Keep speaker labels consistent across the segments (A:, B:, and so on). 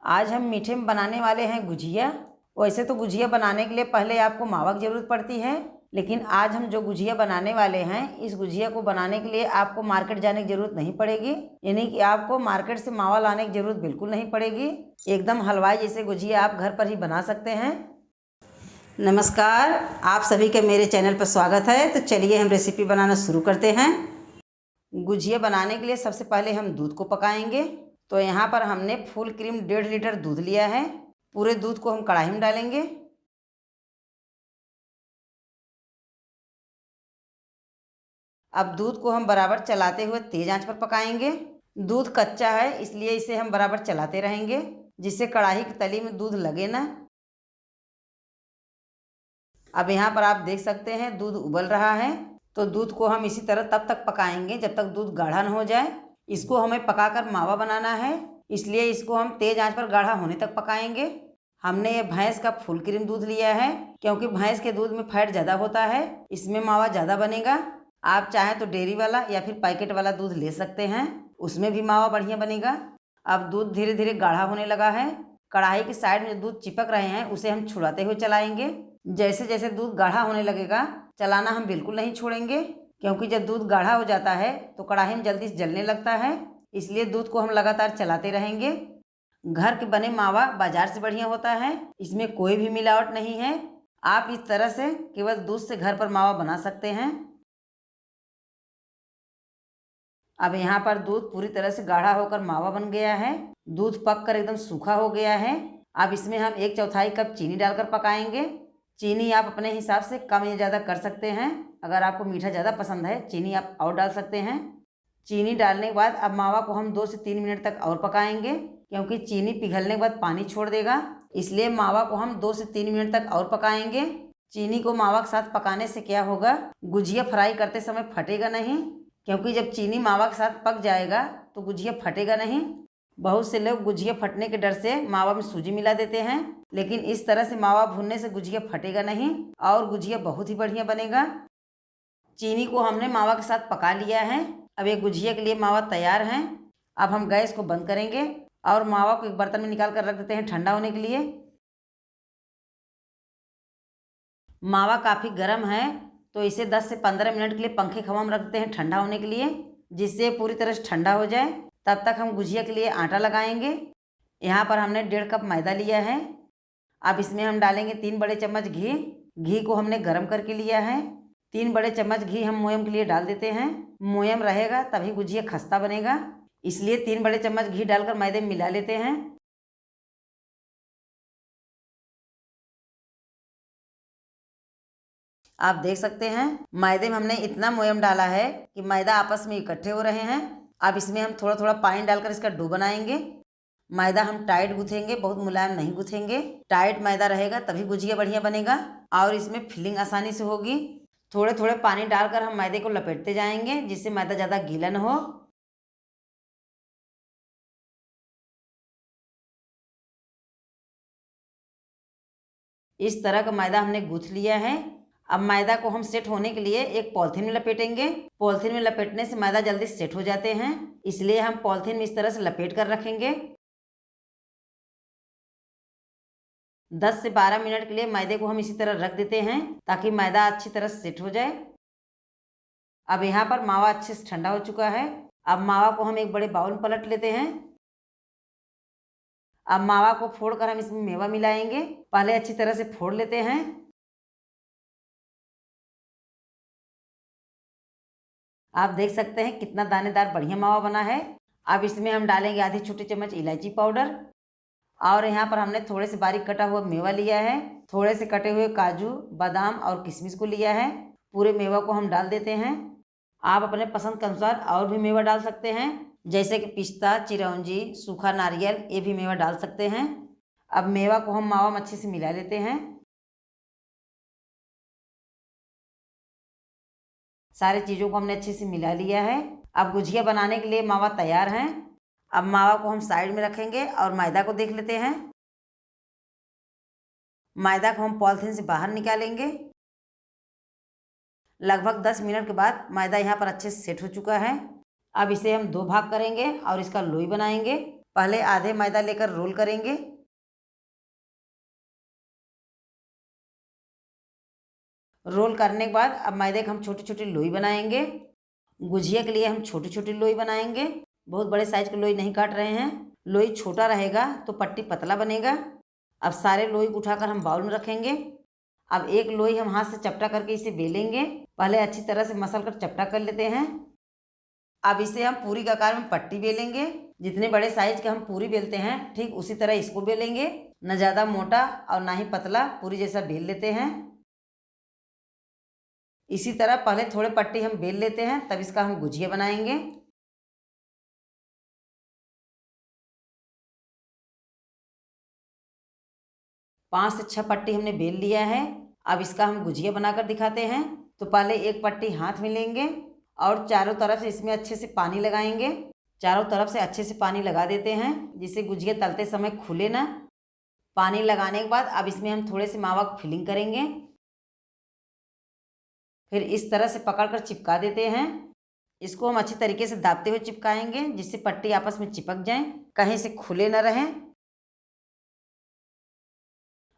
A: आज हम मीठे में बनाने वाले हैं गुजिया। वैसे तो गुजिया बनाने के लिए पहले आपको मावा की ज़रूरत पड़ती है, लेकिन आज हम जो गुजिया बनाने वाले हैं, इस गुजिया को बनाने के लिए आपको मार्केट जाने की ज़रूरत नहीं पड़ेगी। यानी कि आपको मार्केट से मावा लाने की ज़रूरत बिल्कुल नहीं पड़ेगी। एकदम हलवाई जैसे गुजिया आप घर पर ही बना सकते हैं। नमस्कार, आप सभी का मेरे चैनल पर स्वागत है। तो चलिए हम रेसिपी बनाना शुरू करते हैं। गुजिया बनाने के लिए सबसे पहले हम दूध को पकाएंगे। तो यहाँ पर हमने फुल क्रीम 1.5 लीटर दूध लिया है। पूरे दूध को हम कढ़ाई में डालेंगे। अब दूध को हम बराबर चलाते हुए तेज आंच पर पकाएंगे। दूध कच्चा है, इसलिए इसे हम बराबर चलाते रहेंगे, जिससे कढ़ाई की तली में दूध लगे ना। अब यहाँ पर आप देख सकते हैं दूध उबल रहा है। तो दूध को हम इसी तरह तब तक पकाएंगे जब तक दूध गाढ़ा न हो जाए। इसको हमें पकाकर मावा बनाना है, इसलिए इसको हम तेज आंच पर गाढ़ा होने तक पकाएंगे। हमने ये भैंस का फुल क्रीम दूध लिया है, क्योंकि भैंस के दूध में फैट ज़्यादा होता है, इसमें मावा ज़्यादा बनेगा। आप चाहें तो डेयरी वाला या फिर पैकेट वाला दूध ले सकते हैं, उसमें भी मावा बढ़िया बनेगा। अब दूध धीरे धीरे गाढ़ा होने लगा है। कढ़ाई की साइड में जो दूध चिपक रहे हैं उसे हम छुड़ाते हुए चलाएंगे। जैसे जैसे दूध गाढ़ा होने लगेगा, चलाना हम बिल्कुल नहीं छोड़ेंगे, क्योंकि जब दूध गाढ़ा हो जाता है तो कढ़ाई में जल्दी से जलने लगता है। इसलिए दूध को हम लगातार चलाते रहेंगे। घर के बने मावा बाजार से बढ़िया होता है, इसमें कोई भी मिलावट नहीं है। आप इस तरह से केवल दूध से घर पर मावा बना सकते हैं। अब यहाँ पर दूध पूरी तरह से गाढ़ा होकर मावा बन गया है। दूध पककर एकदम सूखा हो गया है। अब इसमें हम 1/4 कप चीनी डालकर पकाएंगे। चीनी आप अपने हिसाब से कम या ज़्यादा कर सकते हैं। अगर आपको मीठा ज़्यादा पसंद है, चीनी आप और डाल सकते हैं। चीनी डालने के बाद अब मावा को हम 2 से 3 मिनट तक और पकाएंगे, क्योंकि चीनी पिघलने के बाद पानी छोड़ देगा। इसलिए मावा को हम 2 से 3 मिनट तक और पकाएंगे। चीनी को मावा के साथ पकाने से क्या होगा, गुजिया फ्राई करते समय फटेगा नहीं, क्योंकि जब चीनी मावा के साथ पक जाएगा तो गुजिया फटेगा नहीं। बहुत से लोग गुजिया फटने के डर से मावा में सूजी मिला देते हैं, लेकिन इस तरह से मावा भूनने से गुजिया फटेगा नहीं और गुजिया बहुत ही बढ़िया बनेगा। चीनी को हमने मावा के साथ पका लिया है। अब ये गुजिया के लिए मावा तैयार है। अब हम गैस को बंद करेंगे और मावा को एक बर्तन में निकाल कर रख देते हैं ठंडा होने के लिए। मावा काफ़ी गर्म है, तो इसे 10 से 15 मिनट के लिए पंखे की हवा में रख देते हैं ठंडा होने के लिए, जिससे पूरी तरह से ठंडा हो जाए। तब तक हम गुजिया के लिए आटा लगाएंगे। यहाँ पर हमने 1.5 कप मैदा लिया है। अब इसमें हम डालेंगे 3 बड़े चम्मच घी। घी को हमने गर्म करके लिया है। 3 बड़े चम्मच घी हम मोयम के लिए डाल देते हैं। मोयम रहेगा तभी गुजिया खस्ता बनेगा, इसलिए 3 बड़े चम्मच घी डालकर मैदे में मिला लेते हैं। आप देख सकते हैं मैदे में हमने इतना मोयम डाला है कि मैदा आपस में इकट्ठे हो रहे हैं। अब इसमें हम थोड़ा थोड़ा पानी डालकर इसका डो बनाएंगे। मैदा हम टाइट गूँथेंगे, बहुत मुलायम नहीं गूँथेंगे। टाइट मैदा रहेगा तभी गुजिया बढ़िया बनेगा और इसमें फिलिंग आसानी से होगी। थोड़े थोड़े पानी डालकर हम मैदे को लपेटते जाएंगे, जिससे मैदा ज़्यादा गीला न हो। इस तरह का मैदा हमने गूँथ लिया है। अब मैदा को हम सेट होने के लिए एक पॉलिथीन में लपेटेंगे। पॉलिथीन में लपेटने से मैदा जल्दी सेट हो जाते हैं, इसलिए हम पॉलिथीन में इस तरह से लपेट कर रखेंगे। 10 से 12 मिनट के लिए मैदे को हम इसी तरह रख देते हैं, ताकि मैदा अच्छी तरह सेट हो जाए। अब यहाँ पर मावा अच्छे से ठंडा हो चुका है। अब मावा को हम एक बड़े बाउल में पलट लेते हैं। अब मावा को फोड़कर हम इसमें मेवा मिलाएंगे। पहले अच्छी तरह से फोड़ लेते हैं। आप देख सकते हैं कितना दानेदार बढ़िया मावा बना है। अब इसमें हम डालेंगे आधी छोटी चम्मच इलायची पाउडर, और यहाँ पर हमने थोड़े से बारीक कटा हुआ मेवा लिया है। थोड़े से कटे हुए काजू, बादाम और किशमिश को लिया है। पूरे मेवा को हम डाल देते हैं। आप अपने पसंद के अनुसार और भी मेवा डाल सकते हैं, जैसे कि पिस्ता, चिरौंजी, सूखा नारियल, ये भी मेवा डाल सकते हैं। अब मेवा को हम मावा में अच्छे से मिला लेते हैं। सारी चीज़ों को हमने अच्छे से मिला लिया है। अब गुजिया बनाने के लिए मावा तैयार है। अब मावा को हम साइड में रखेंगे और मैदा को देख लेते हैं। मैदा को हम पॉलिथीन से बाहर निकालेंगे। लगभग 10 मिनट के बाद मैदा यहाँ पर अच्छे से सेट हो चुका है। अब इसे हम 2 भाग करेंगे और इसका लोई बनाएंगे। पहले आधे मैदा लेकर रोल करेंगे। रोल करने के बाद अब मैदे के हम छोटी छोटी लोई बनाएंगे। गुजिया के लिए हम छोटी छोटी लोई बनाएंगे, बहुत बड़े साइज की लोई नहीं काट रहे हैं। लोई छोटा रहेगा तो पट्टी पतला बनेगा। अब सारे लोई को उठाकर हम बाउल में रखेंगे। अब एक लोई हम हाथ से चपटा करके इसे बेलेंगे। पहले अच्छी तरह से मसल कर चपटा कर लेते हैं। अब इसे हम पूरी के आकार में पट्टी बेलेंगे। जितने बड़े साइज के हम पूरी बेलते हैं ठीक उसी तरह इसको बेलेंगे, न ज़्यादा मोटा और ना ही पतला, पूरी जैसा बेल लेते हैं। इसी तरह पहले थोड़े पट्टी हम बेल लेते हैं, तब इसका हम गुजिया बनाएंगे। पाँच से छह पट्टी हमने बेल लिया है। अब इसका हम गुजिया बनाकर दिखाते हैं। तो पहले एक पट्टी हाथ में लेंगे और चारों तरफ से इसमें अच्छे से पानी लगाएंगे। चारों तरफ से अच्छे से पानी लगा देते हैं जिससे गुजिया तलते समय खुले ना। पानी लगाने के बाद अब इसमें हम थोड़े से मावा की फिलिंग करेंगे। फिर इस तरह से पकड़कर चिपका देते हैं। इसको हम अच्छी तरीके से दाबते हुए चिपकाएंगे जिससे पट्टी आपस में चिपक जाए, कहीं से खुले न रहें।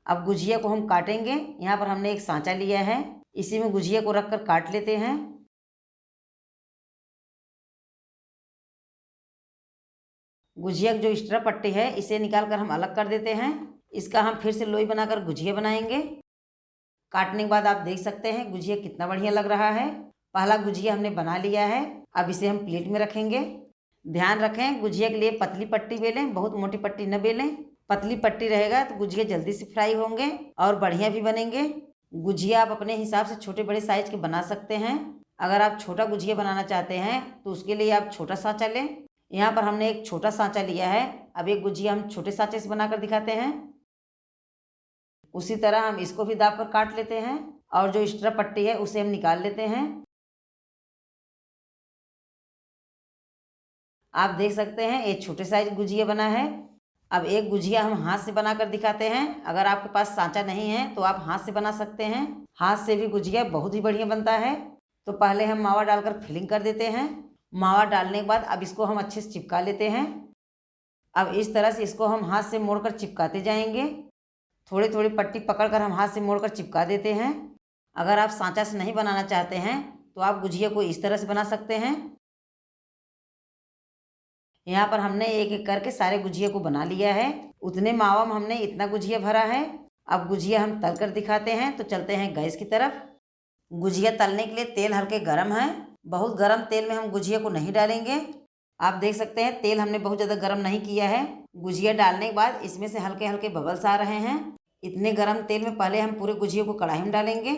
A: अब गुजिया को हम काटेंगे। यहाँ पर हमने एक सांचा लिया है, इसी में गुजिया को रखकर काट लेते हैं। गुजिया की जो एक्स्ट्रा पट्टी है इसे निकाल कर हम अलग कर देते हैं। इसका हम फिर से लोई बनाकर गुजिया बनाएंगे। काटने के बाद आप देख सकते हैं गुजिया कितना बढ़िया लग रहा है। पहला गुजिया हमने बना लिया है। अब इसे हम प्लेट में रखेंगे। ध्यान रखें गुजिया के लिए पतली पट्टी बेलें, बहुत मोटी पट्टी न बेलें। पतली पट्टी रहेगा तो गुजिया जल्दी से फ्राई होंगे और बढ़िया भी बनेंगे। गुजिया आप अपने हिसाब से छोटे बड़े साइज के बना सकते हैं। अगर आप छोटा गुजिया बनाना चाहते हैं तो उसके लिए आप छोटा सांचा लें। यहाँ पर हमने एक छोटा सांचा लिया है। अब एक गुजिया हम छोटे सांचे से बनाकर दिखाते हैं। उसी तरह हम इसको भी दाब कर काट लेते हैं और जो एक्स्ट्रा पट्टी है उसे हम निकाल लेते हैं। आप देख सकते हैं ये छोटे साइज गुजिया बना है। अब एक गुजिया हम हाथ से बनाकर दिखाते हैं। अगर आपके पास सांचा नहीं है तो आप हाथ से बना सकते हैं। हाथ से भी गुजिया बहुत ही बढ़िया बनता है। तो पहले हम मावा डालकर फिलिंग कर देते हैं। मावा डालने के बाद अब इसको हम अच्छे से चिपका लेते हैं। अब इस तरह से इसको हम हाथ से मोड़कर चिपकाते जाएंगे। थोड़ी थोड़ी पट्टी पकड़कर हम हाथ से मोड़कर चिपका देते हैं। अगर आप सांचा से नहीं बनाना चाहते हैं तो आप गुजिया को इस तरह से बना सकते हैं। यहाँ पर हमने एक एक करके सारे गुजिया को बना लिया है। उतने मावा में हमने इतना गुजिया भरा है। अब गुजिया हम तल कर दिखाते हैं। तो चलते हैं गैस की तरफ। गुजिया तलने के लिए तेल हल्के गर्म है। बहुत गर्म तेल में हम गुजिया को नहीं डालेंगे। आप देख सकते हैं तेल हमने बहुत ज़्यादा गर्म नहीं किया है। गुजिया डालने के बाद इसमें से हल्के हल्के बबल्स आ रहे हैं। इतने गर्म तेल में पहले हम पूरे गुजिया को कढ़ाई में डालेंगे।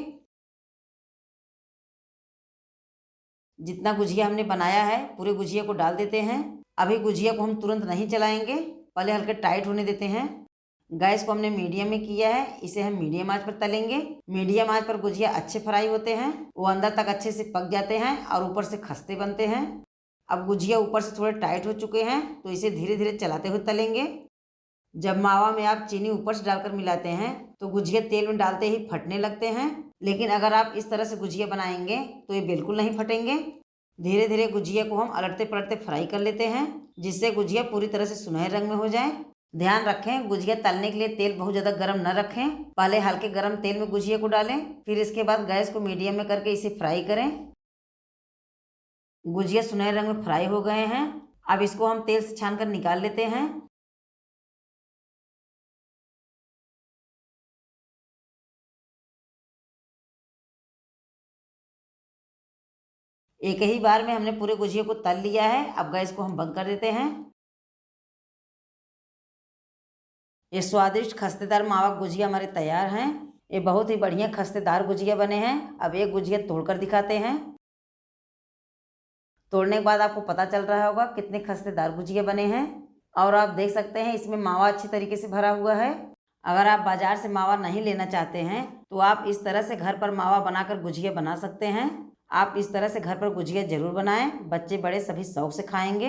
A: जितना गुजिया हमने बनाया है पूरे गुजिया को डाल देते हैं। अभी गुजिया को हम तुरंत नहीं चलाएंगे, पहले हल्के टाइट होने देते हैं। गैस को हमने मीडियम में किया है, इसे हम मीडियम आंच पर तलेंगे। मीडियम आंच पर गुजिया अच्छे फ्राई होते हैं, वो अंदर तक अच्छे से पक जाते हैं और ऊपर से खस्ते बनते हैं। अब गुजिया ऊपर से थोड़े टाइट हो चुके हैं तो इसे धीरे धीरे चलाते हुए तलेंगे। जब मावा में आप चीनी ऊपर से डालकर मिलाते हैं तो गुजिया तेल में डालते ही फटने लगते हैं, लेकिन अगर आप इस तरह से गुजिया बनाएंगे तो ये बिल्कुल नहीं फटेंगे। धीरे धीरे गुजिया को हम अलटते पलटते फ्राई कर लेते हैं जिससे गुजिया पूरी तरह से सुनहरे रंग में हो जाए। ध्यान रखें गुजिया तलने के लिए तेल बहुत ज़्यादा गर्म न रखें। पहले हल्के गर्म तेल में गुजिया को डालें, फिर इसके बाद गैस को मीडियम में करके इसे फ्राई करें। गुजिया सुनहरे रंग में फ्राई हो गए हैं। अब इसको हम तेल से छान कर निकाल लेते हैं। एक ही बार में हमने पूरे गुजिया को तल लिया है। अब गैस को हम बंद कर देते हैं। ये स्वादिष्ट खस्तेदार मावा गुजिया हमारे तैयार हैं। ये बहुत ही बढ़िया खस्तेदार गुजिया बने हैं। अब एक गुजिया तोड़कर दिखाते हैं। तोड़ने के बाद आपको पता चल रहा होगा कितने खस्तेदार गुजिया बने हैं। और आप देख सकते हैं इसमें मावा अच्छी तरीके से भरा हुआ है। अगर आप बाजार से मावा नहीं लेना चाहते हैं तो आप इस तरह से घर पर मावा बनाकर गुजिया बना सकते हैं। आप इस तरह से घर पर गुजिया ज़रूर बनाएं, बच्चे बड़े सभी शौक से खाएंगे।